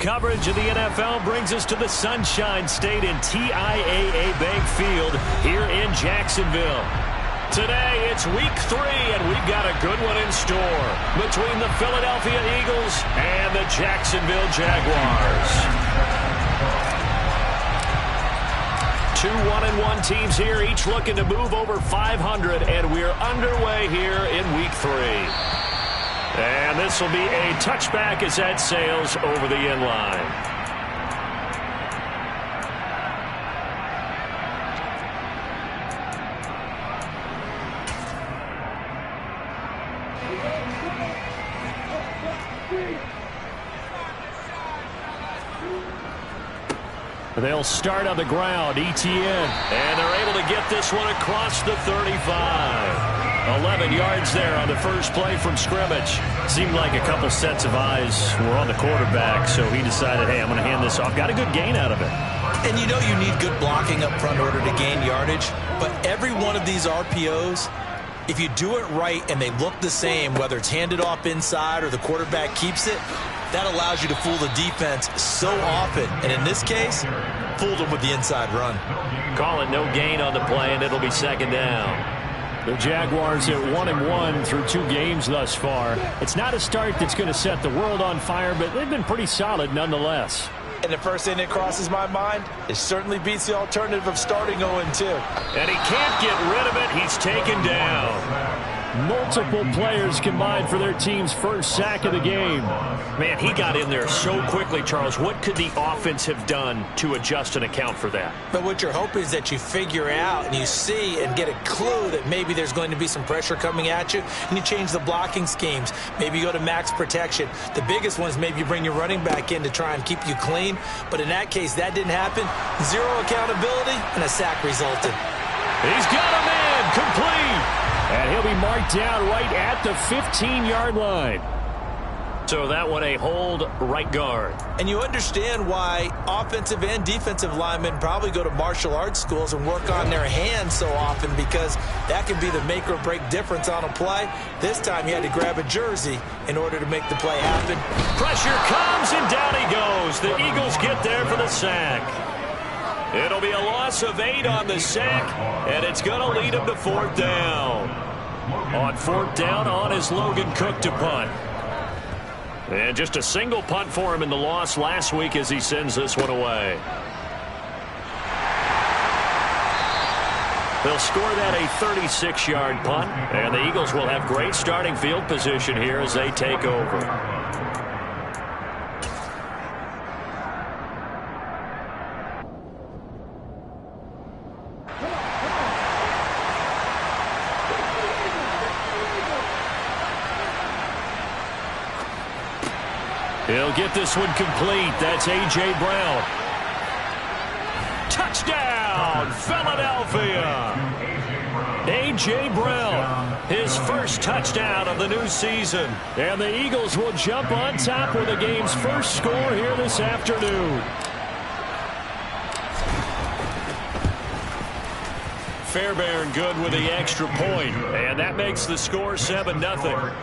coverage of the NFL brings us to the Sunshine State in TIAA Bank Field here in Jacksonville. Today, it's week 3, and we've got a good one in store between the Philadelphia Eagles and the Jacksonville Jaguars. 2 1-1 teams here, each looking to move over 500, and we're underway here in week 3. And this will be a touchback as that sails over the end line. They'll start on the ground, Etienne. And they're able to get this one across the 35. 11 yards there on the first play from scrimmage. Seemed like a couple sets of eyes were on the quarterback, so he decided, hey, I'm going to hand this off. Got a good gain out of it. And you know you need good blocking up front in order to gain yardage, but every one of these RPOs, if you do it right and they look the same, whether it's handed off inside or the quarterback keeps it, that allows you to fool the defense so often. And in this case, fooled them with the inside run. Call it no gain on the play, and it'll be second down. The Jaguars at 1-1 through 2 games thus far. It's not a start that's going to set the world on fire, but they've been pretty solid nonetheless. And the first thing that crosses my mind, it certainly beats the alternative of starting 0-2. And he can't get rid of it. He's taken down. Multiple players combined for their team's first sack of the game. Man, he got in there so quickly, Charles. What could the offense have done to adjust and account for that? But what you're hoping is that you figure out and you see and get a clue that maybe there's going to be some pressure coming at you, and you change the blocking schemes. Maybe you go to max protection. The biggest one is maybe you bring your running back in to try and keep you clean. But in that case, that didn't happen. 0 accountability, and a sack resulted. He's got him in, complete. And he'll be marked down right at the 15-yard line. So that one a hold right guard. And you understand why offensive and defensive linemen probably go to martial arts schools and work on their hands so often, because that can be the make or break difference on a play. This time he had to grab a jersey in order to make the play happen. Pressure comes and down he goes. The Eagles get there for the sack. It'll be a loss of 8 on the sack, and it's going to lead him to 4th down. On 4th down, on is Logan Cook to punt. And just a single punt for him in the loss last week as he sends this one away. They'll score that a 36-yard punt, and the Eagles will have great starting field position here as they take over. He'll get this one complete. That's A.J. Brown. Touchdown, Philadelphia. A.J. Brown, his first touchdown of the new season. And the Eagles will jump on top with the game's first score here this afternoon. Fairbairn good with the extra point. And that makes the score 7-0.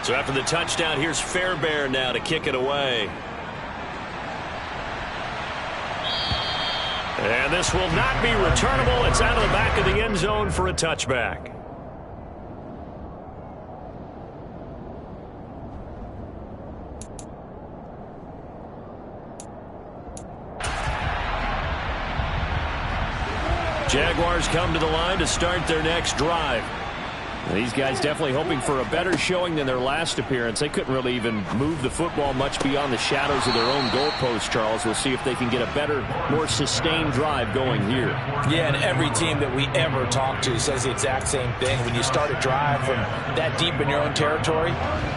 So after the touchdown, here's Fairbairn now to kick it away. And this will not be returnable. It's out of the back of the end zone for a touchback. Jaguars come to the line to start their next drive. These guys definitely hoping for a better showing than their last appearance. They couldn't really even move the football much beyond the shadows of their own goalpost, Charles. We'll see if they can get a better, more sustained drive going here. Yeah, and every team that we ever talk to says the exact same thing. When you start a drive from that deep in your own territory,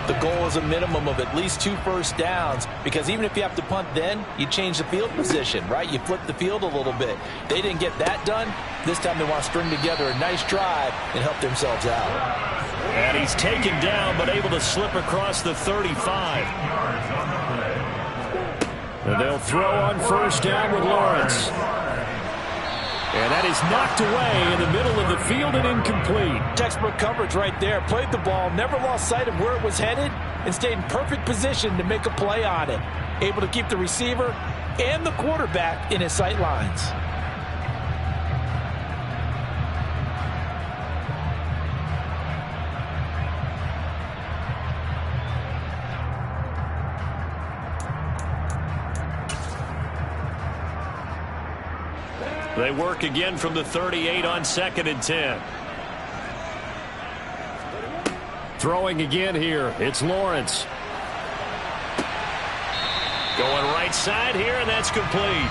the goal is a minimum of at least 2 first downs, because even if you have to punt then, you change the field position, right? You flip the field a little bit. They didn't get that done. This time they want to string together a nice drive and help themselves out. And he's taken down, but able to slip across the 35. And they'll throw on first down with Lawrence. And that is knocked away in the middle of the field and incomplete. Textbook coverage right there. Played the ball, never lost sight of where it was headed, and stayed in perfect position to make a play on it. Able to keep the receiver and the quarterback in his sight lines. They work again from the 38 on 2nd and 10. Throwing again here, it's Lawrence. Going right side here, and that's complete.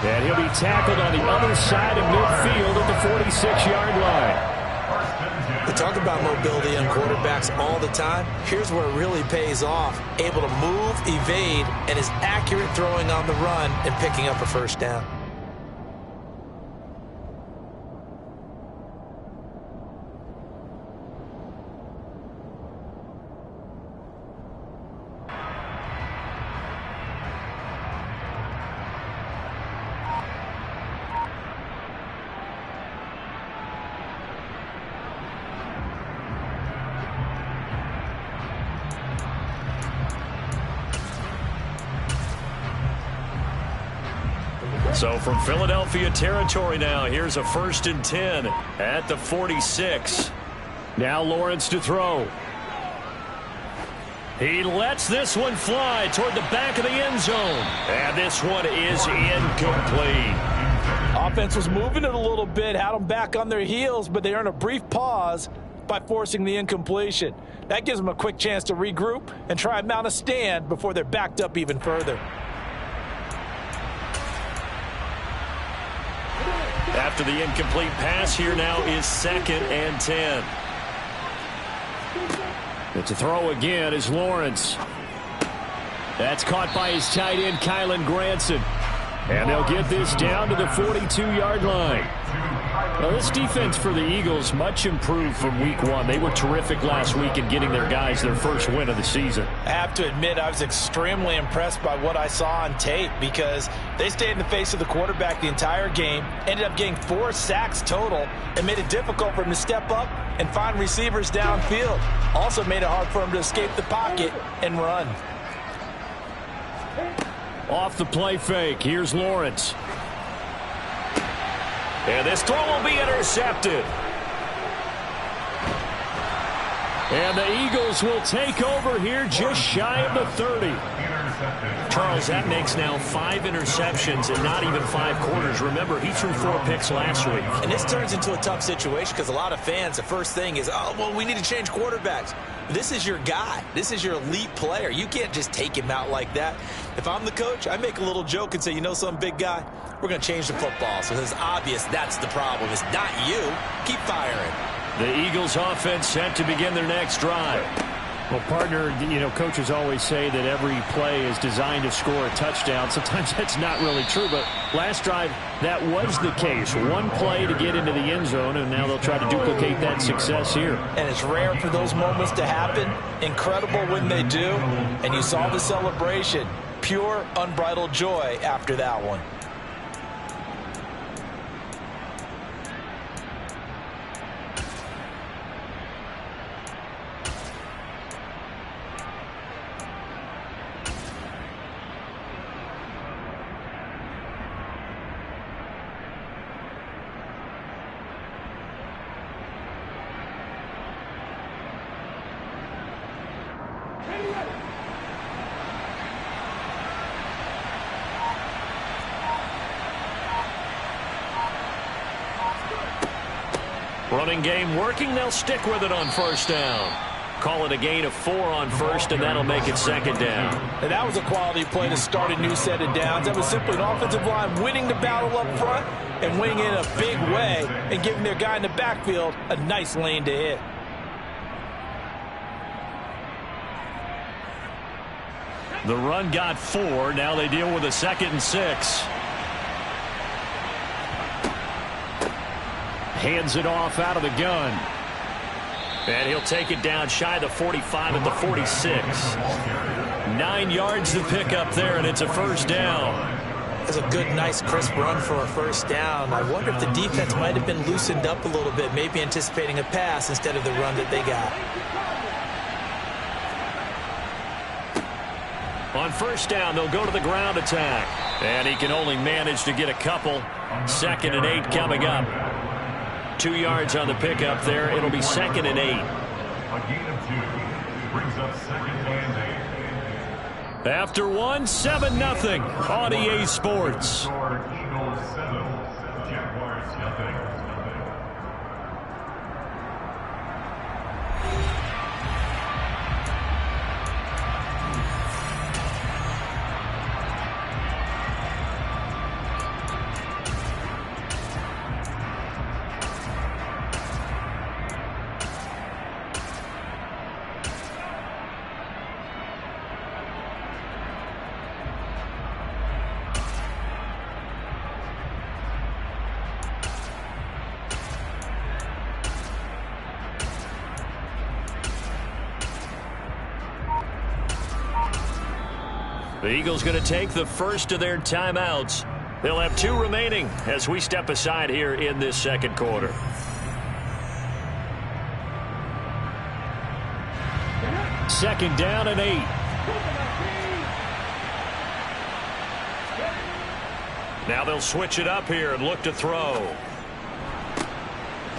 And he'll be tackled on the other side of midfield at the 46-yard line. We talk about mobility on quarterbacks all the time. Here's where it really pays off. Able to move, evade, and is accurate throwing on the run and picking up a first down. So from Philadelphia territory now, here's a 1st and 10 at the 46. Now Lawrence to throw. He lets this one fly toward the back of the end zone. And this one is incomplete. Offense was moving it a little bit, had them back on their heels, but they earned a brief pause by forcing the incompletion. That gives them a quick chance to regroup and try and mount a stand before they're backed up even further. After the incomplete pass, here now is 2nd and 10. It's a throw again is Lawrence. That's caught by his tight end, Kylen Granson. And they'll get this down to the 42-yard line. Now, this defense for the Eagles much improved from week 1. They were terrific last week in getting their guys their first win of the season. I have to admit, I was extremely impressed by what I saw on tape because they stayed in the face of the quarterback the entire game, ended up getting 4 sacks total, and made it difficult for him to step up and find receivers downfield. Also made it hard for him to escape the pocket and run. Off the play fake, here's Lawrence. And this throw will be intercepted. And the Eagles will take over here just shy of the 30. Charles, that makes now 5 interceptions in not even 5 quarters. Remember, he threw 4 picks last week. And this turns into a tough situation because a lot of fans, the first thing is, oh, well, we need to change quarterbacks. This is your guy. This is your elite player. You can't just take him out like that. If I'm the coach, I make a little joke and say, you know some big guy, we're going to change the football. So it's obvious that's the problem. It's not you. Keep firing. The Eagles offense set to begin their next drive. Well, partner, you know, coaches always say that every play is designed to score a touchdown. Sometimes that's not really true, but last drive, that was the case. One play to get into the end zone, and now they'll try to duplicate that success here. And it's rare for those moments to happen. Incredible when they do. And you saw the celebration. Pure, unbridled joy after that one. Running game working. They'll stick with it on 1st down. Call it a gain of 4 on 1st, and that'll make it 2nd down. And that was a quality play to start a new set of downs. That was simply an offensive line winning the battle up front and winning in a big way and giving their guy in the backfield a nice lane to hit. The run got 4. Now they deal with a 2nd and 6. Hands it off out of the gun. And he'll take it down shy of the 45 at the 46. 9 yards to pick up there, and it's a 1st down. That's a good, nice, crisp run for a first down. I wonder if the defense might have been loosened up a little bit, maybe anticipating a pass instead of the run that they got. On first down, they'll go to the ground attack. And he can only manage to get a couple. 2nd and 8 coming up. 2 yards on the pickup there. It'll be 2nd and 8. A gain of 2 brings up 2nd and 8. After 7-0 on EA Sports. Eagles 7, Jaguars nothing. The Eagles going to take the first of their timeouts. They'll have 2 remaining as we step aside here in this second quarter. Second down and 8. Now they'll switch it up here and look to throw.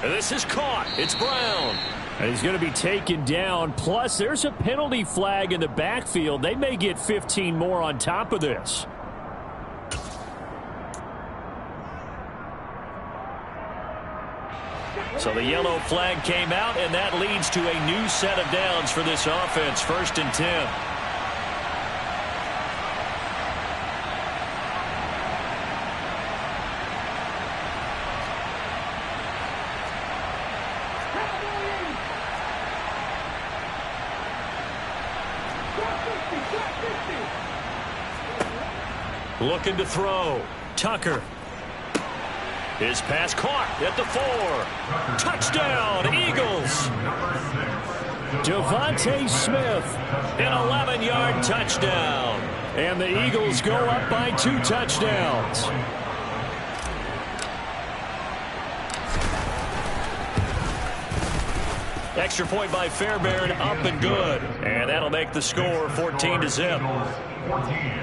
And this is caught. It's Brown. And he's going to be taken down. Plus, there's a penalty flag in the backfield. They may get 15 more on top of this. So the yellow flag came out, and that leads to a new set of downs for this offense. 1st and 10. Looking to throw. Tucker. His pass caught at the 4. Touchdown, Eagles. Devontae Smith. An 11-yard touchdown. And the Eagles go up by 2 touchdowns. Extra point by Fairbairn, up and good. And that'll make the score 14-0. 14.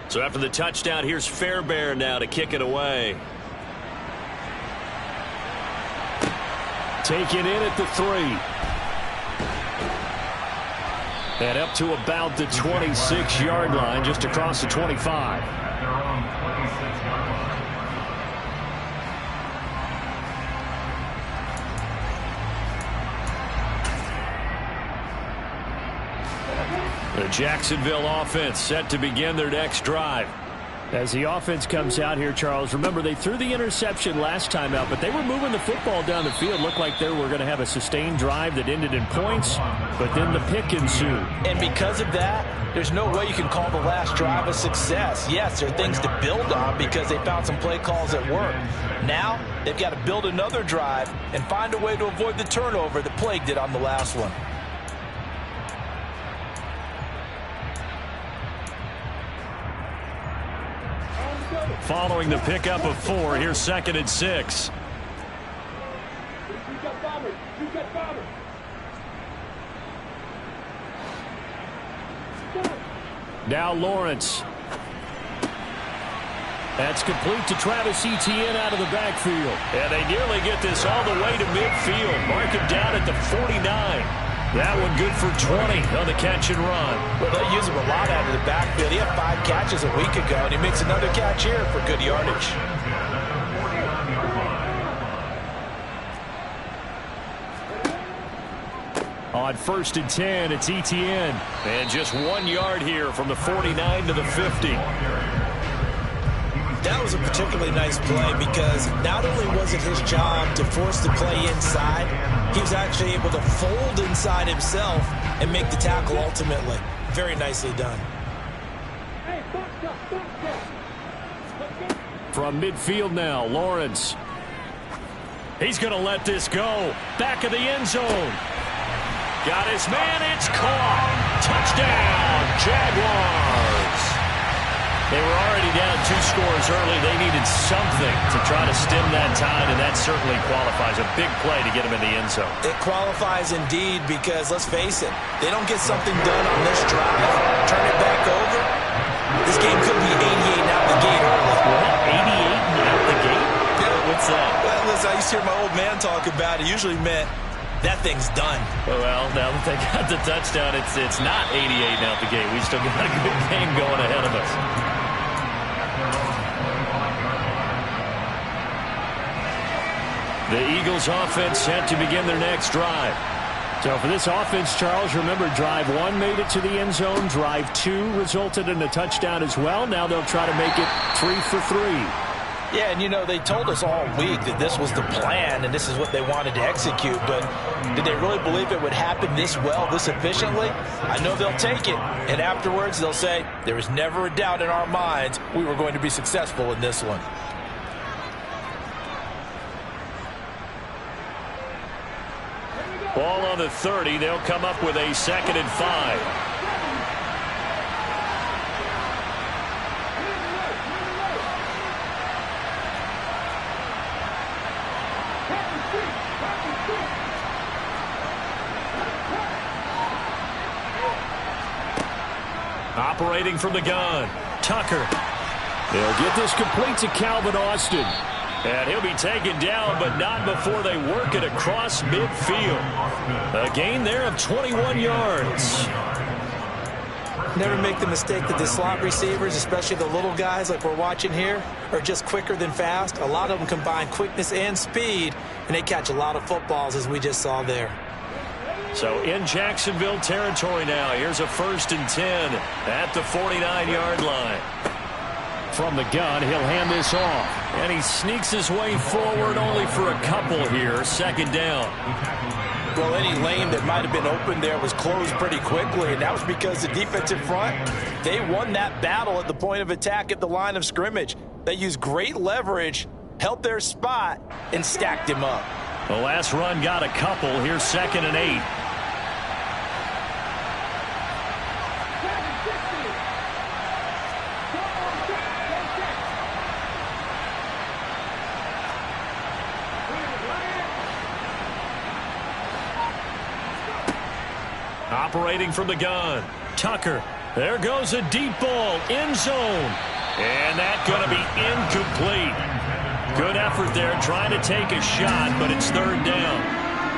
So after the touchdown, here's Fairbairn now to kick it away. Taken in at the 3. And up to about the 26-yard line, just across the 25. They're on 26-yard line. The Jacksonville offense set to begin their next drive. As the offense comes out here, Charles, remember they threw the interception last time out, but they were moving the football down the field. Looked like they were going to have a sustained drive that ended in points, but then the pick ensued. And because of that, there's no way you can call the last drive a success. Yes, there are things to build on because they found some play calls that work. Now, they've got to build another drive and find a way to avoid the turnover that plagued it on the last one. Following the pickup of 4, here's 2nd and 6. Now Lawrence. That's complete to Travis Etienne out of the backfield. And they nearly get this all the way to midfield. Mark him down at the 49. That one good for 20 on the catch and run. Well, they use him a lot out of the backfield. He had 5 catches a week ago, and he makes another catch here for good yardage. On 1st and 10, it's Etienne. And just 1 yard here from the 49 to the 50. That was a particularly nice play because not only was it his job to force the play inside, he was actually able to fold inside himself and make the tackle ultimately. Very nicely done. From midfield now, Lawrence. He's going to let this go. Back of the end zone. Got his man. It's caught. Touchdown, Jaguars. They were already down 2 scores early. They needed something to try to stem that tide, and that certainly qualifies. A big play to get them in the end zone. It qualifies indeed because, let's face it, they don't get something done on this drive, turn it back over, this game could be 88 out the gate early. What? 88 out the gate? What's that? Well, listen, I used to hear my old man talk about it. Usually meant that thing's done. Well, now that they got the touchdown, it's not 88 out the gate. We still got a good game going ahead of us. The Eagles offense set to begin their next drive. So for this offense, Charles, remember drive 1 made it to the end zone. Drive 2 resulted in a touchdown as well. Now they'll try to make it 3 for 3. Yeah, and you know, they told us all week that this was the plan and this is what they wanted to execute, but did they really believe it would happen this well, this efficiently? I know they'll take it, and afterwards they'll say, there was never a doubt in our minds we were going to be successful in this one. Ball on the 30. They'll come up with a 2nd and 5. Operating from the gun, Tucker. They'll get this complete to Calvin Austin. And he'll be taken down, but not before they work it across midfield. A gain there of 21 yards. Never make the mistake that the slot receivers, especially the little guys like we're watching here, are just quicker than fast. A lot of them combine quickness and speed, and they catch a lot of footballs, as we just saw there. So in Jacksonville territory now. Here's a 1st and 10 at the 49-yard line. From the gun, he'll hand this off. And he sneaks his way forward only for a couple here. 2nd down. Well, any lane that might have been open there was closed pretty quickly, and that was because the defensive front, they won that battle at the point of attack at the line of scrimmage. They used great leverage, held their spot, and stacked him up. The last run got a couple. Here's 2nd and 8. Operating from the gun, Tucker. There goes a deep ball, end zone. And that's going to be incomplete. Good effort there, trying to take a shot, but it's 3rd down.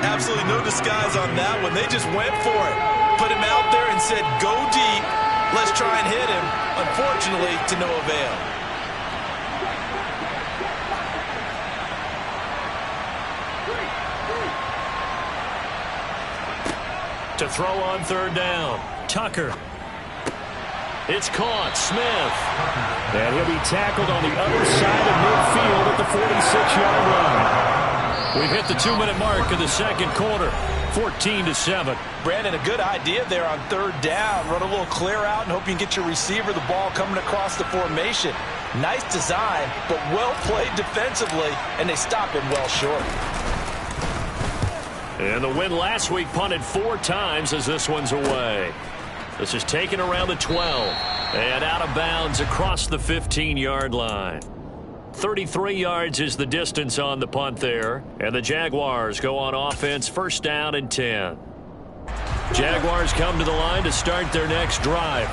Absolutely no disguise on that one. They just went for it. Put him out there and said, go deep. Let's try and hit him. Unfortunately, to no avail. To throw on 3rd down, Tucker. It's caught, Smith. And he'll be tackled on the other side of midfield at the 46-yard line. We've hit the 2-minute mark of the 2nd quarter, 14-7. Brandon, a good idea there on 3rd down. Run a little clear out and hope you can get your receiver the ball coming across the formation. Nice design, but well played defensively, and they stop him well short. And the win last week punted 4 times as this one's away. This is taken around the 12 and out of bounds across the 15-yard line. 33 yards is the distance on the punt there. And the Jaguars go on offense, 1st down and 10. Jaguars come to the line to start their next drive.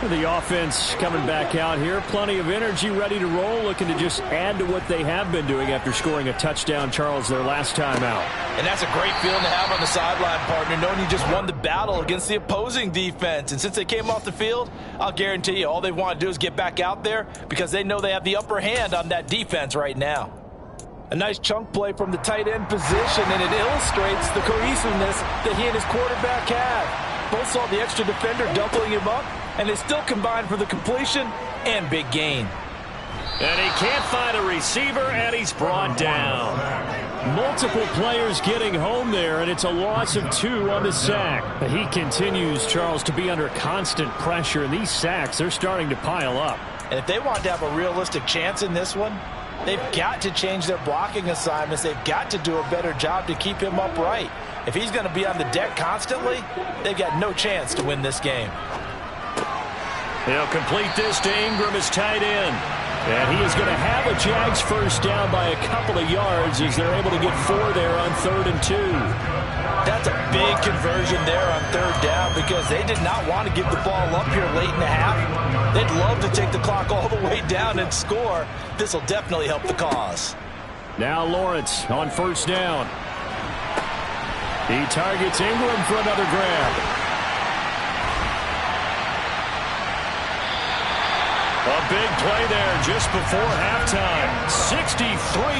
The offense coming back out here. Plenty of energy, ready to roll, looking to just add to what they have been doing after scoring a touchdown, Charles, their last time out. And that's a great feeling to have on the sideline, partner, knowing you just won the battle against the opposing defense. And since they came off the field, I'll guarantee you all they want to do is get back out there because they know they have the upper hand on that defense right now. A nice chunk play from the tight end position, and it illustrates the cohesiveness that he and his quarterback have. Both saw the extra defender doubling him up, and they still combined for the completion and big gain. And he can't find a receiver, and he's brought down. Multiple players getting home there, and it's a loss of 2 on the sack. He continues, Charles, to be under constant pressure, and these sacks, they're starting to pile up. And if they want to have a realistic chance in this one, they've got to change their blocking assignments. They've got to do a better job to keep him upright. If he's going to be on the deck constantly, they've got no chance to win this game. He'll complete this to Ingram, his tight end. And he is going to have a Jags first down by a couple of yards as they're able to get 4 there on 3rd and 2. That's a big conversion there on 3rd down because they did not want to give the ball up here late in the half. They'd love to take the clock all the way down and score. This will definitely help the cause. Now Lawrence on 1st down. He targets Ingram for another grab. A big play there just before halftime. 63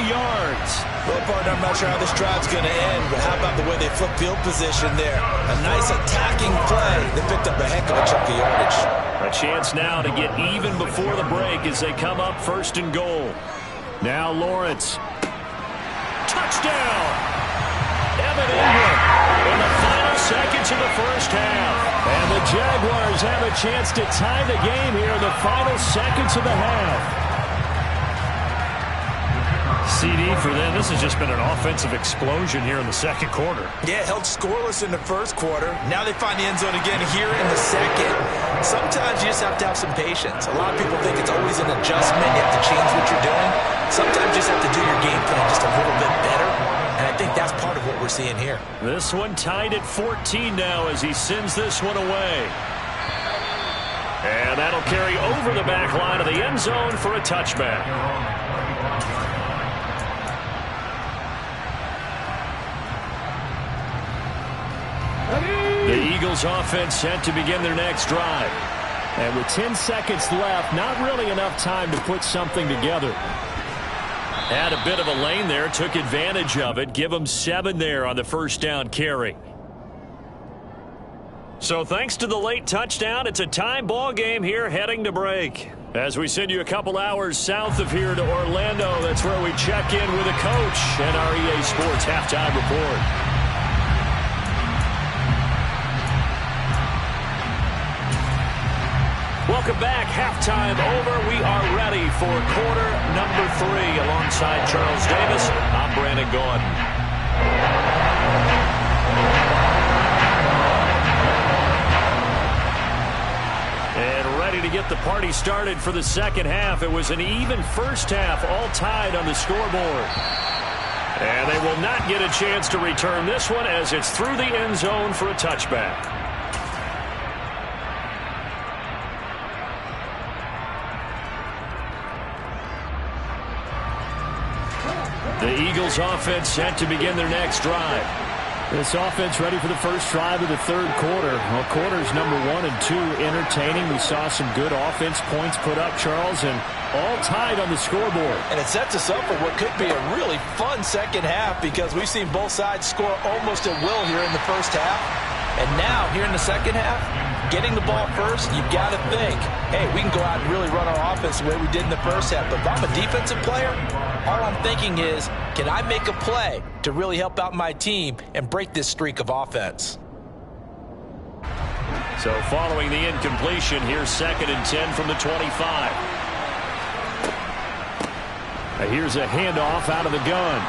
yards. Well, partner, I'm not sure how this drive's going to end, but how about the way they flip field position there? A nice attacking play. They picked up a heck of a chunk of yardage. A chance now to get even before the break as they come up 1st and goal. Now Lawrence. Touchdown! Evan Ingram in the final seconds of the first half. And the Jaguars have a chance to tie the game here in the final seconds of the half. CD for them, this has just been an offensive explosion here in the second quarter. Yeah, held scoreless in the first quarter. Now they find the end zone again here in the second. Sometimes you just have to have some patience. A lot of people think it's always an adjustment. You have to change what you're doing. Sometimes you just have to do your game plan just a little bit better. And I think that's part of what we're seeing here. This one tied at 14 now as he sends this one away. And that'll carry over the back line of the end zone for a touchback. The Eagles offense set to begin their next drive. And with 10 seconds left, not really enough time to put something together. Had a bit of a lane there, took advantage of it. Give them 7 there on the first down carry. So thanks to the late touchdown, it's a tie ball game here heading to break. As we send you a couple hours south of here to Orlando, that's where we check in with a coach and our EA Sports Halftime Report. Welcome back. Halftime over. We are ready for quarter number 3. Alongside Charles Davis, I'm Brandon Gaudin. And ready to get the party started for the second half. It was an even first half, all tied on the scoreboard. And they will not get a chance to return this one as it's through the end zone for a touchback. The Eagles offense set to begin their next drive. This offense ready for the first drive of the third quarter. Well, quarters number 1 and 2 entertaining. We saw some good offense points put up, Charles, and all tied on the scoreboard. And it sets us up for what could be a really fun second half because we've seen both sides score almost at will here in the first half. And now, here in the second half, getting the ball first, you've got to think, hey, we can go out and really run our offense the way we did in the first half. But if I'm a defensive player, all I'm thinking is, can I make a play to really help out my team and break this streak of offense? So following the incompletion, here's 2nd and 10 from the 25. Here's a handoff out of the gun.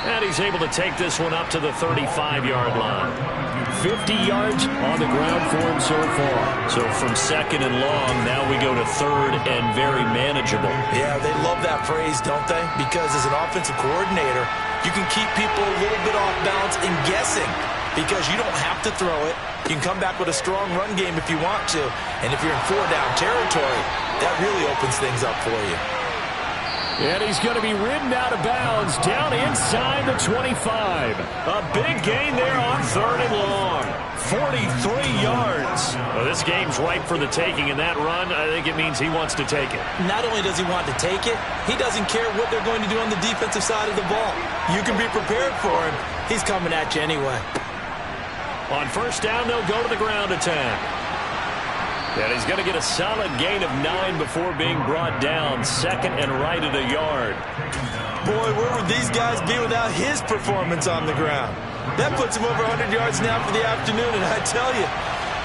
And he's able to take this one up to the 35-yard line. 50 yards on the ground for him so far. So from 2nd and long, now we go to 3rd and very manageable. Yeah, they love that phrase, don't they? Because as an offensive coordinator, you can keep people a little bit off balance and guessing because you don't have to throw it. You can come back with a strong run game if you want to. And if you're in 4-down territory, that really opens things up for you. And he's going to be ridden out of bounds down inside the 25. A big gain there on 3rd and long. 43 yards. Well, this game's ripe for the taking, and that run, I think it means he wants to take it. Not only does he want to take it, he doesn't care what they're going to do on the defensive side of the ball. You can be prepared for him. He's coming at you anyway. On first down, they'll go to the ground attack. And he's going to get a solid gain of 9 before being brought down. 2nd and right at a yard. Boy, where would these guys be without his performance on the ground? That puts him over 100 yards now for the afternoon, and I tell you,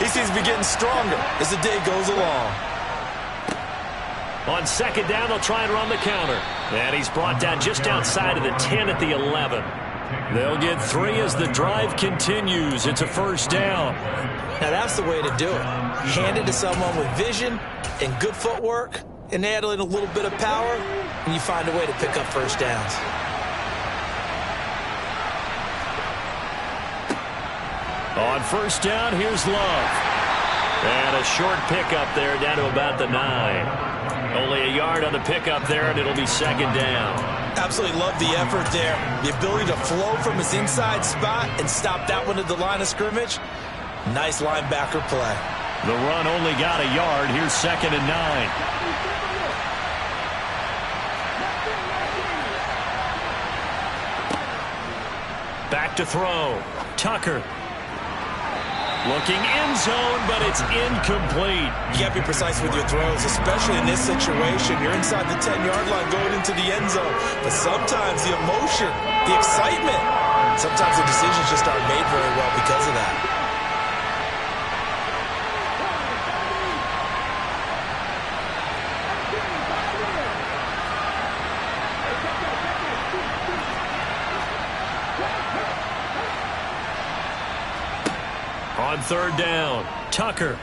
he seems to be getting stronger as the day goes along. On 2nd down, they'll try and run the counter. And he's brought down just outside of the 10 at the 11. They'll get 3 as the drive continues. It's a first down. Now that's the way to do it. Hand it to someone with vision and good footwork and add in a little bit of power, and you find a way to pick up first downs. On first down, here's Love. And a short pickup there down to about the 9. Only a yard on the pickup there, and it'll be second down. Absolutely love the effort there. The ability to flow from his inside spot and stop that one at the line of scrimmage. Nice linebacker play. The run only got a yard. Here's second and 9. Back to throw. Tucker. Looking end zone, but it's incomplete. You got to be precise with your throws, especially in this situation. You're inside the 10-yard line going into the end zone. But sometimes the emotion, the excitement, sometimes the decisions just aren't made very well because of that. On third down, Tucker.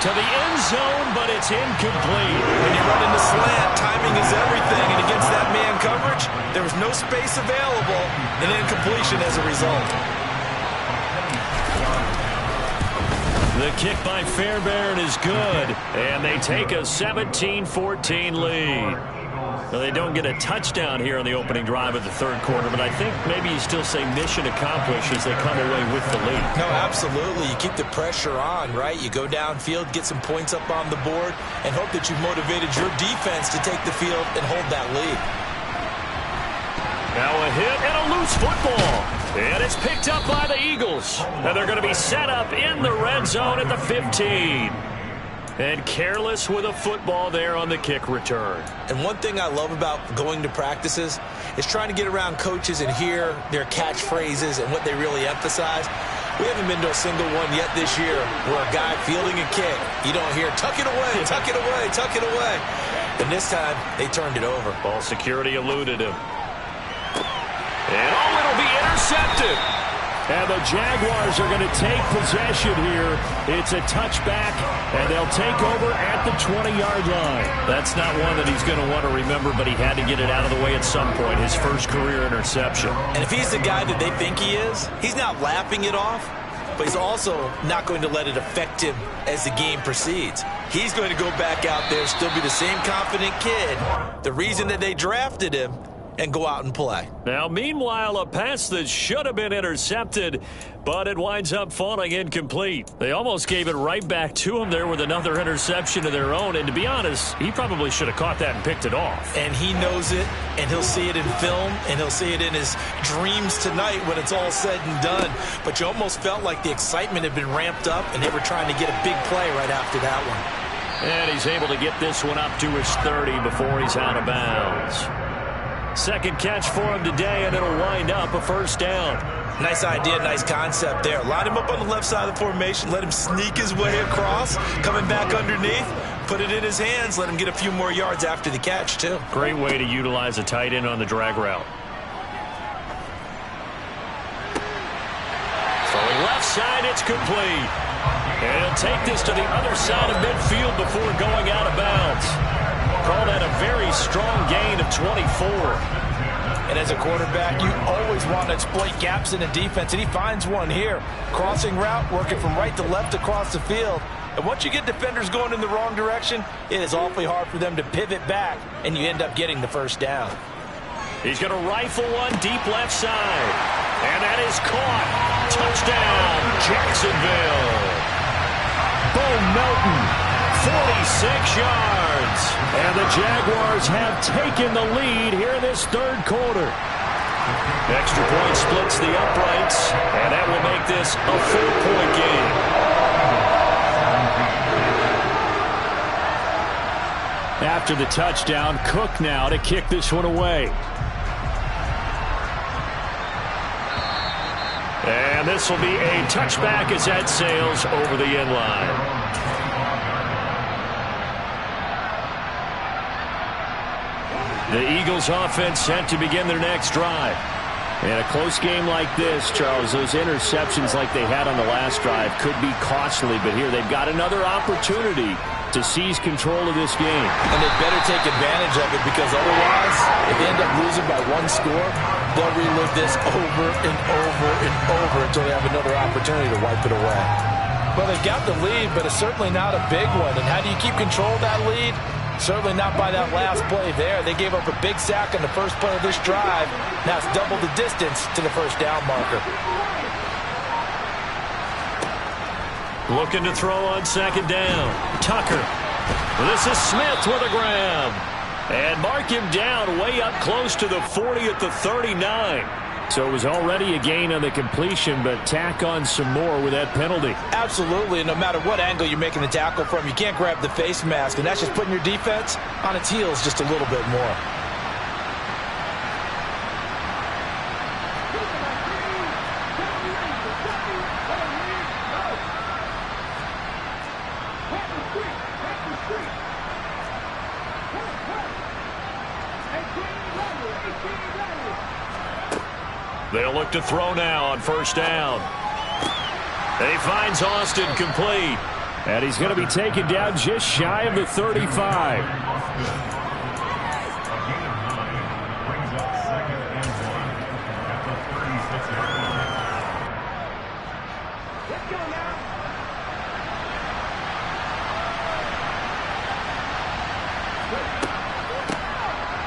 To the end zone, but it's incomplete. When you run into slant, timing is everything. And against that man coverage, there was no space available, and incompletion as a result. The kick by Fairbairn is good, and they take a 17-14 lead. Well, they don't get a touchdown here on the opening drive of the third quarter, but I think maybe you still say mission accomplished as they come away with the lead. No, absolutely. You keep the pressure on, right? You go downfield, get some points up on the board, and hope that you've motivated your defense to take the field and hold that lead. Now a hit and a loose football. And it's picked up by the Eagles. And they're going to be set up in the red zone at the 15. And careless with a football there on the kick return. And one thing I love about going to practices is trying to get around coaches and hear their catchphrases and what they really emphasize. We haven't been to a single one yet this year where a guy fielding a kick, you don't hear, tuck it away, tuck it away, tuck it away. And this time, they turned it over. Ball security eluded him. And it'll be intercepted. And the Jaguars are going to take possession here. It's a touchback, and they'll take over at the 20-yard line. That's not one that he's going to want to remember, but he had to get it out of the way at some point, his first career interception. And if he's the guy that they think he is, he's not laughing it off, but he's also not going to let it affect him as the game proceeds. He's going to go back out there, still be the same confident kid, the reason that they drafted him, and go out and play. Now, meanwhile, a pass that should have been intercepted, but it winds up falling incomplete. They almost gave it right back to him there with another interception of their own, and to be honest, he probably should have caught that and picked it off. And he knows it, and he'll see it in film, and he'll see it in his dreams tonight when it's all said and done. But you almost felt like the excitement had been ramped up, and they were trying to get a big play right after that one. And he's able to get this one up to his 30 before he's out of bounds. Second catch for him today, and it'll wind up a first down. Nice idea, nice concept there. Line him up on the left side of the formation, let him sneak his way across, coming back underneath, put it in his hands, let him get a few more yards after the catch, too. Great way to utilize a tight end on the drag route. Throwing left side, it's complete. And he'll take this to the other side of midfield before going out of bounds. Call that a very strong gain of 24. And as a quarterback, you always want to exploit gaps in the defense, and he finds one here. Crossing route, working from right to left across the field. And once you get defenders going in the wrong direction, it is awfully hard for them to pivot back, and you end up getting the first down. He's going to rifle one deep left side. And that is caught. Touchdown, Jacksonville. Bo Melton. 46 yards. And the Jaguars have taken the lead here in this third quarter. Extra point splits the uprights, and that will make this a 4-point game. After the touchdown, Cook now to kick this one away. And this will be a touchback as that sails over the end line. The Eagles offense set to begin their next drive. In a close game like this, Charles, those interceptions like they had on the last drive could be costly, but here they've got another opportunity to seize control of this game. And they better take advantage of it, because otherwise, if they end up losing by one score, they'll relive this over and over and over until they have another opportunity to wipe it away. Well, they've got the lead, but it's certainly not a big one. And how do you keep control of that lead? Certainly not by that last play there. They gave up a big sack on the first play of this drive. Now it's double the distance to the first down marker. Looking to throw on second down. Tucker. This is Smith with a grab. And mark him down way up close to the 40 at the 39. So it was already a gain on the completion, but tack on some more with that penalty. Absolutely. No matter what angle you're making the tackle from, you can't grab the face mask, and that's just putting your defense on its heels just a little bit more. They'll look to throw now on first down. And he finds Austin complete. And he's going to be taken down just shy of the 35.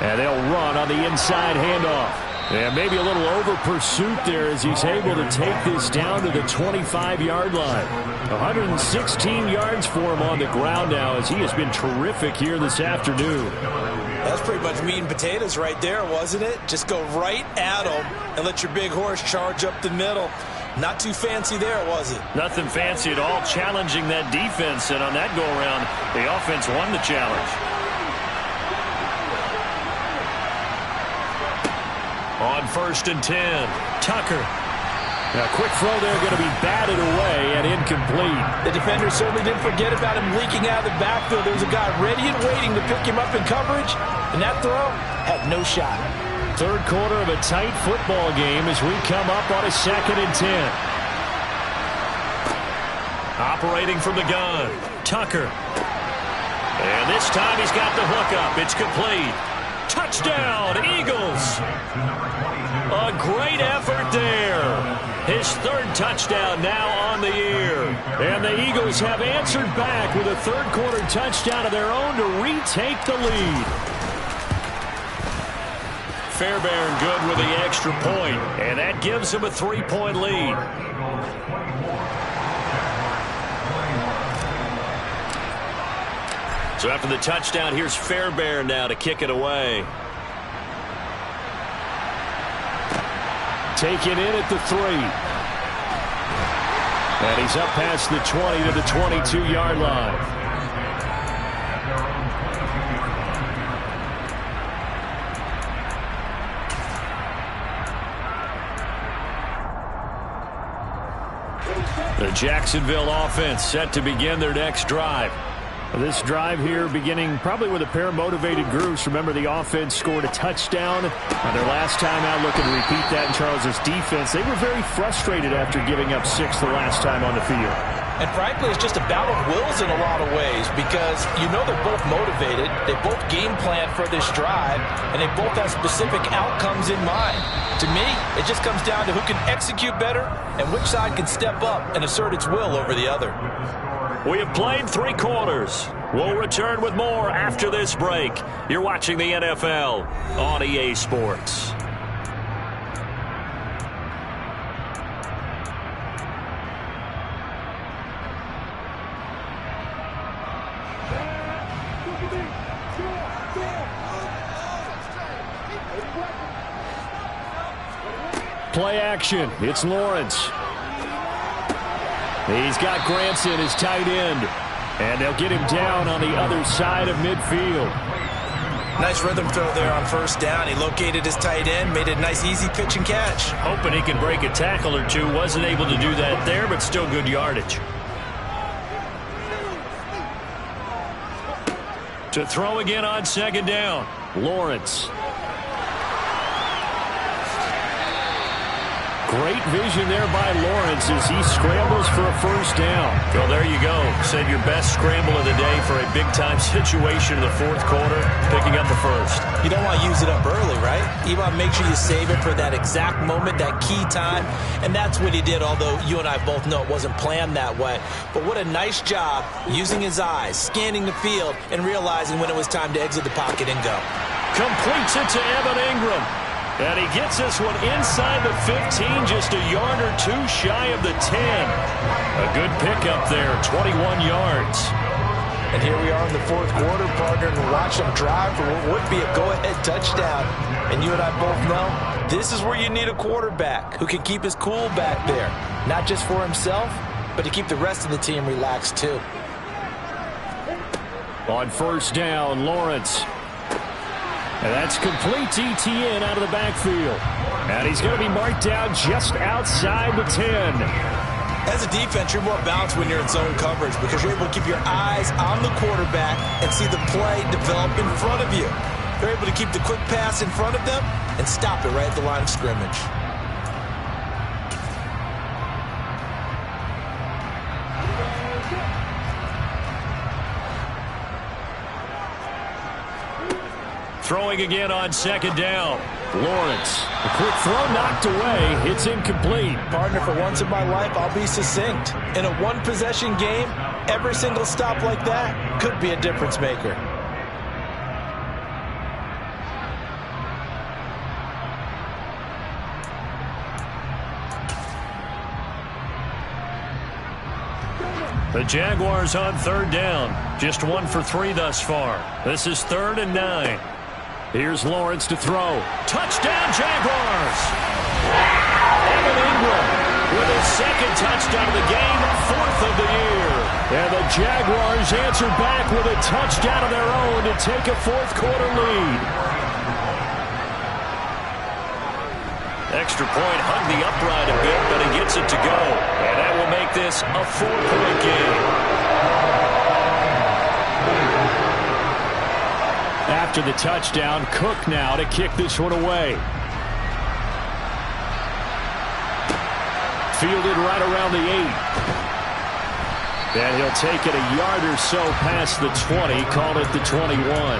And they'll run on the inside handoff. And maybe a little over pursuit there as he's able to take this down to the 25-yard line. 116 yards for him on the ground now, as he has been terrific here this afternoon. That's pretty much meat and potatoes right there, wasn't it? Just go right at him and let your big horse charge up the middle. Not too fancy there, was it? Nothing fancy at all, challenging that defense. And on that go-around, the offense won the challenge. On first and 10, Tucker. A quick throw there, going to be batted away and incomplete. The defender certainly didn't forget about him leaking out of the backfield. There was a guy ready and waiting to pick him up in coverage, and that throw had no shot. Third quarter of a tight football game as we come up on a second and 10. Operating from the gun, Tucker. And this time he's got the hook up. It's complete. Touchdown, Eagles. A great effort there. His third touchdown now on the year. And the Eagles have answered back with a third quarter touchdown of their own to retake the lead. Fairbairn good with the extra point, and that gives him a 3-point lead. So after the touchdown, here's Fairbairn now to kick it away. Taken in at the 3. And he's up past the 20 to the 22-yard line. The Jacksonville offense set to begin their next drive. This drive here beginning probably with a pair of motivated groups. Remember, the offense scored a touchdown on their last time out, looking to repeat that in Charles's defense. They were very frustrated after giving up 6 the last time on the field. And frankly, it's just a battle of wills in a lot of ways, because you know they're both motivated, they both game plan for this drive, and they both have specific outcomes in mind. To me, it just comes down to who can execute better and which side can step up and assert its will over the other. We have played 3 quarters. We'll return with more after this break. You're watching the NFL on EA Sports. Play action. It's Lawrence. He's got Granson as tight end. And they'll get him down on the other side of midfield. Nice rhythm throw there on first down. He located his tight end, made it a nice easy pitch and catch. Hoping he can break a tackle or two. Wasn't able to do that there, but still good yardage. To throw again on second down. Lawrence. Great vision there by Lawrence as he scrambles for a first down. Well, there you go. Save your best scramble of the day for a big-time situation in the fourth quarter, picking up the first. You don't want to use it up early, right? You want to make sure you save it for that exact moment, that key time. And that's what he did, although you and I both know it wasn't planned that way. But what a nice job using his eyes, scanning the field, and realizing when it was time to exit the pocket and go. Completes it to Evan Ingram. And he gets this one inside the 15, just a yard or two shy of the 10. A good pickup there, 21 yards. And here we are in the fourth quarter, partner, and watch them drive for what would be a go-ahead touchdown. And you and I both know this is where you need a quarterback who can keep his cool back there, not just for himself, but to keep the rest of the team relaxed too. On first down, Lawrence. And that's complete to Etienne out of the backfield. And he's going to be marked down just outside the 10. As a defense, you're more balanced when you're in zone coverage because you're able to keep your eyes on the quarterback and see the play develop in front of you. They're able to keep the quick pass in front of them and stop it right at the line of scrimmage. Throwing again on second down. Lawrence. A quick throw knocked away. It's incomplete. Partner, for once in my life, I'll be succinct. In a one-possession game, every single stop like that could be a difference maker. The Jaguars on third down. Just 1 for 3 thus far. This is 3rd and 9. Here's Lawrence to throw. Touchdown, Jaguars! Evan Ingram with his second touchdown of the game, 4th of the year. And the Jaguars answer back with a touchdown of their own to take a fourth quarter lead. Extra point hung the upright a bit, but he gets it to go. And that will make this a 4-point game. After the touchdown, Cook now to kick this one away. Fielded right around the 8. And he'll take it a yard or so past the 20, call it the 21.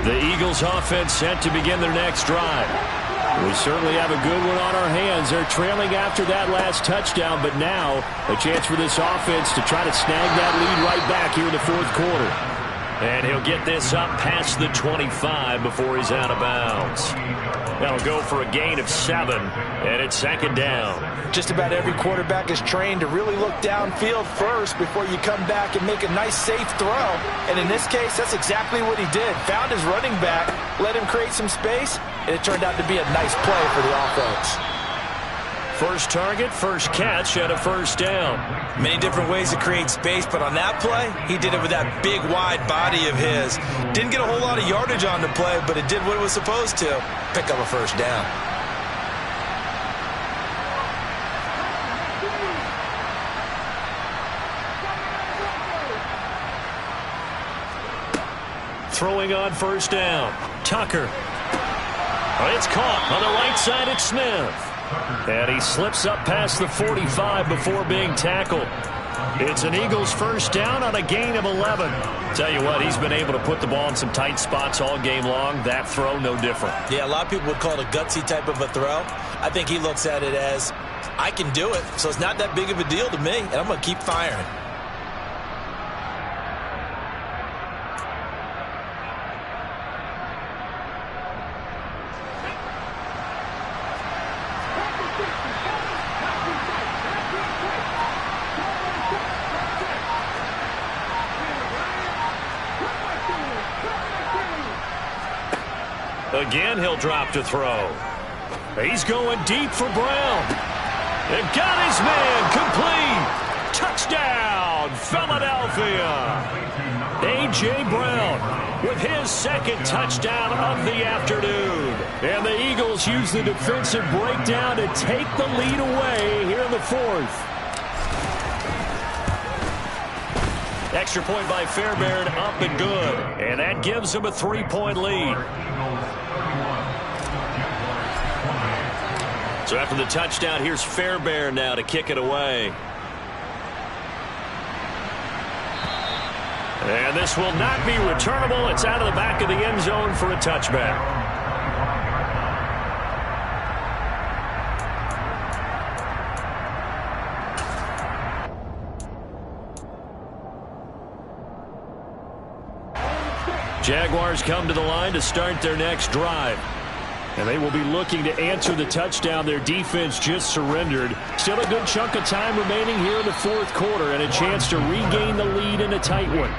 The Eagles offense set to begin their next drive. We certainly have a good one on our hands. They're trailing after that last touchdown, but now a chance for this offense to try to snag that lead right back here in the fourth quarter. And he'll get this up past the 25 before he's out of bounds. That'll go for a gain of 7, and it's second down. Just about every quarterback is trained to really look downfield first before you come back and make a nice, safe throw. And in this case, that's exactly what he did. Found his running back, let him create some space, and it turned out to be a nice play for the offense. First target, first catch, and a first down. Many different ways to create space, but on that play, he did it with that big, wide body of his. Didn't get a whole lot of yardage on the play, but it did what it was supposed to. Pick up a first down. Throwing on first down. Tucker. It's caught on the right side at Smith. And he slips up past the 45 before being tackled. It's an Eagles first down on a gain of 11. Tell you what, he's been able to put the ball in some tight spots all game long. That throw, no different. Yeah, a lot of people would call it a gutsy type of a throw. I think he looks at it as, I can do it, so it's not that big of a deal to me, and I'm going to keep firing. Again, he'll drop to throw. He's going deep for Brown. They've got his man complete. Touchdown, Philadelphia. A.J. Brown with his second touchdown of the afternoon. And the Eagles use the defensive breakdown to take the lead away here in the fourth. Extra point by Fairbairn, up and good. And that gives them a 3-point lead. So after the touchdown, here's Fairbairn now to kick it away. And this will not be returnable. It's out of the back of the end zone for a touchback. Jaguars come to the line to start their next drive. And they will be looking to answer the touchdown their defense just surrendered. Still a good chunk of time remaining here in the fourth quarter and a chance to regain the lead in a tight one.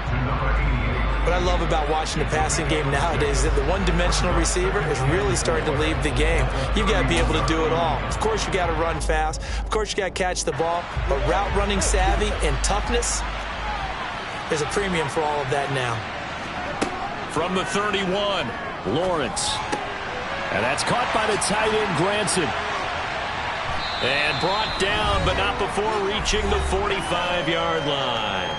What I love about watching the passing game nowadays is that the one-dimensional receiver is really starting to lead the game. You've got to be able to do it all. Of course, you got to run fast. Of course, you got to catch the ball. But route running savvy and toughness, there's a premium for all of that now. From the 31, Lawrence. And that's caught by the tight end, Granson. And brought down, but not before reaching the 45-yard line.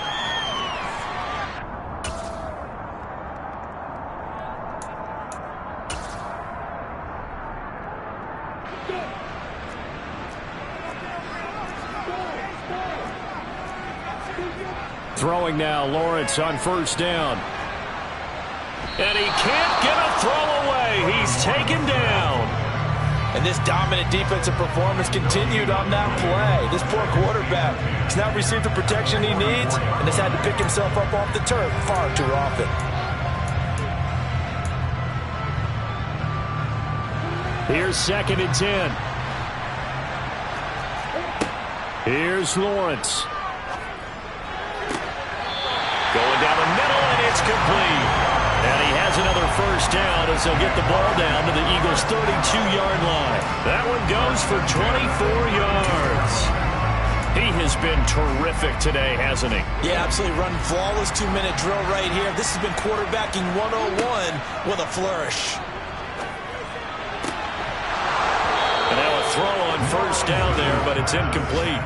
Throwing now, Lawrence on first down. And he can't get a throw away. He's taken down. And this dominant defensive performance continued on that play. This poor quarterback has not received the protection he needs and has had to pick himself up off the turf far too often. Here's 2nd and 10. Here's Lawrence. Going down the middle, and it's complete. And he has another first down as they'll get the ball down to the Eagles' 32-yard line. That one goes for 24 yards. He has been terrific today, hasn't he? Yeah, absolutely. Running flawless 2-minute drill right here. This has been quarterbacking 101 with a flourish. And now a throw on first down there, but it's incomplete.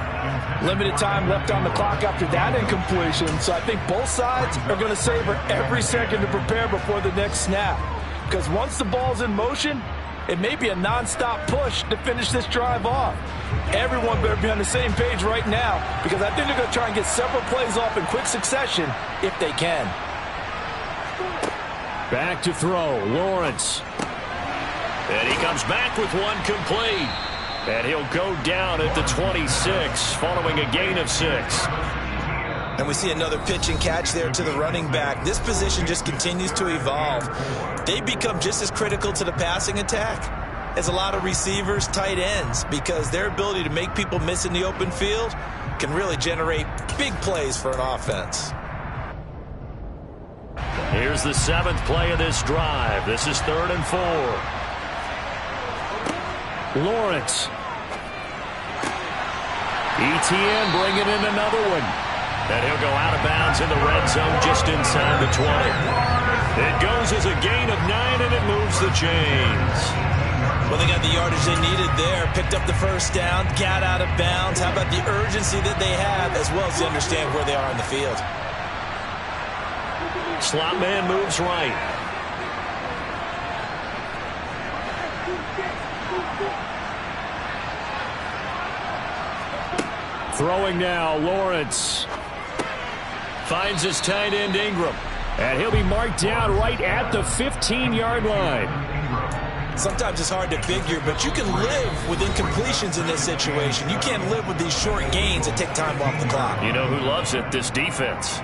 Limited time left on the clock after that incompletion, so I think both sides are going to savor every second to prepare before the next snap. Because once the ball's in motion, it may be a non-stop push to finish this drive off. Everyone better be on the same page right now, because I think they're going to try and get several plays off in quick succession if they can. Back to throw, Lawrence. And he comes back with one complete. And he'll go down at the 26, following a gain of 6. And we see another pitch and catch there to the running back. This position just continues to evolve. They become just as critical to the passing attack as a lot of receivers, tight ends, because their ability to make people miss in the open field can really generate big plays for an offense. Here's the 7th play of this drive. This is 3rd and 4. Lawrence. ETN bringing in another one. And he'll go out of bounds in the red zone just inside the 20. It goes as a gain of 9, and it moves the chains. Well, they got the yardage they needed there. Picked up the first down, got out of bounds. How about the urgency that they have, as well as they understand where they are in the field. Slot man moves right. Throwing now, Lawrence. Finds his tight end, Ingram. And he'll be marked down right at the 15-yard line. Sometimes it's hard to figure, but you can live with incompletions in this situation. You can't live with these short gains that take time off the clock. You know who loves it? This defense.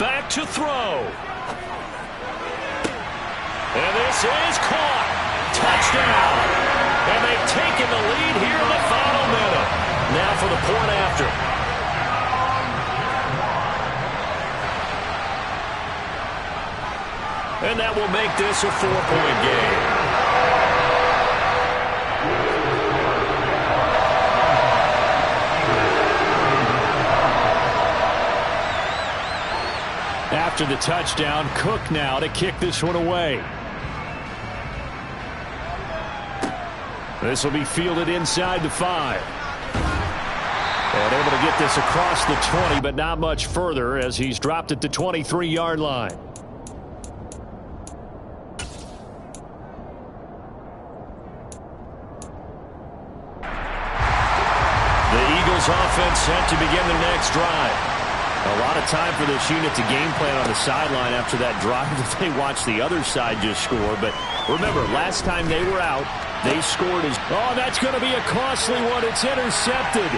Back to throw. And this is caught. Touchdown. And they've taken the lead here in the final minute. Now for the point after. And that will make this a 4-point game. After the touchdown, Cook now to kick this one away. This will be fielded inside the 5. And able to get this across the 20, but not much further as he's dropped at the 23-yard line. The Eagles offense set to begin the next drive. A lot of time for this unit to game plan on the sideline after that drive that they watched the other side just score. But remember, last time they were out, they scored as... Oh, that's going to be a costly one. It's intercepted.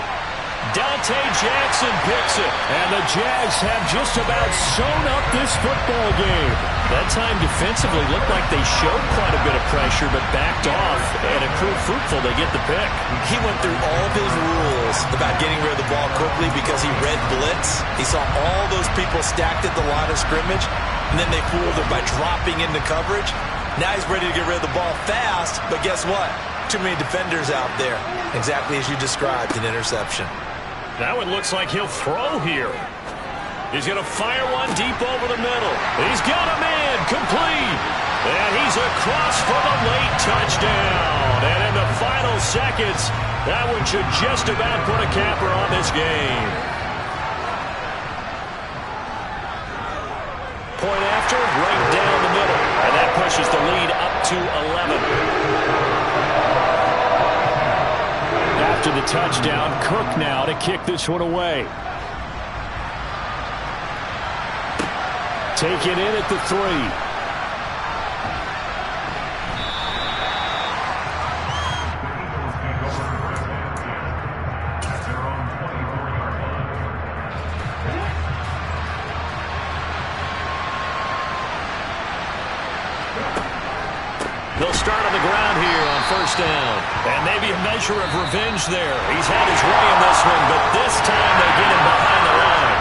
Dante Jackson picks it. And the Jags have just about sewn up this football game. That time defensively looked like they showed quite a bit of pressure but backed off, and it proved fruitful. They get the pick. He went through all of his rules about getting rid of the ball quickly because he read blitz. He saw all those people stacked at the line of scrimmage, and then they fooled him by dropping into coverage. Now he's ready to get rid of the ball fast, but guess what? Too many defenders out there. Exactly as you described, an interception. That one looks like he'll throw here. He's going to fire one deep over the middle. He's got him in, complete. And he's across for the late touchdown. And in the final seconds, that one should just about put a capper on this game. Point after, right down the middle. And that pushes the lead up to 11. After the touchdown, Cook now to kick this one away. Taken in at the 3. They'll start on the ground here on first down. And maybe a measure of revenge there. He's had his way in this one, but this time they get him behind the line.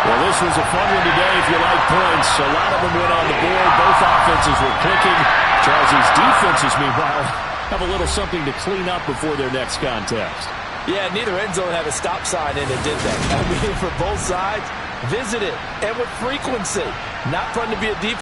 Well, this was a fun one today if you like points. A lot of them went on the board. Both offenses were clicking. Charles's defenses, meanwhile, have a little something to clean up before their next contest. Yeah, neither end zone had a stop sign in it, did they? I mean, for both sides, visit it, and with frequency. Not fun to be a defense.